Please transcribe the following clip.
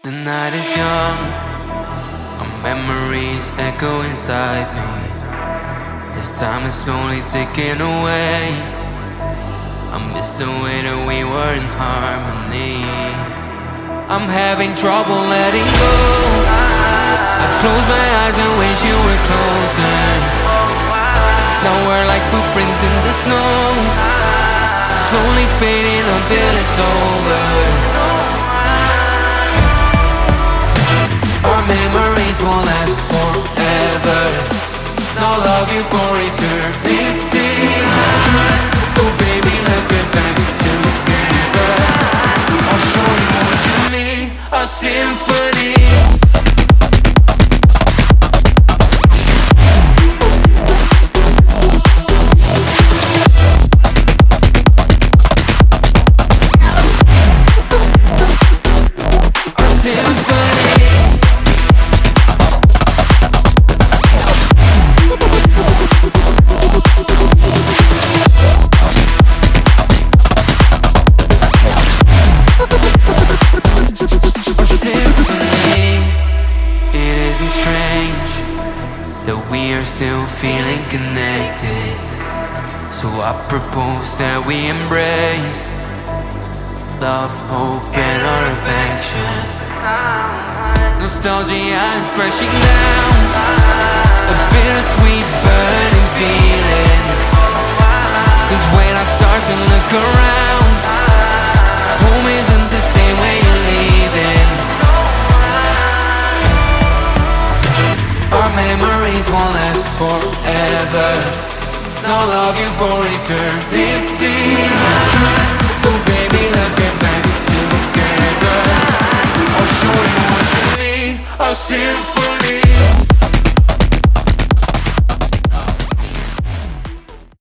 The night is young, our memories echo inside me. As time is slowly ticking away, I miss the way that we were in harmony. I'm having trouble letting go. I close my eyes and wish you were closer. Now we're like footprints in the snow, slowly fading until it's over. Our memories won't last forever. Now love you for eternity. So baby, let's get back together. I'll show you what you need, a symphony. Still feeling connected, so I propose that we embrace love, hope, and our affection. Nostalgia is crashing down, a bittersweet burning feeling. 'Cause when I start to look around, home isn't the same way you're leaving. Our memories won't last forever. Now love you for eternity. So baby, let's get back together. I'll show you what you need, a symphony.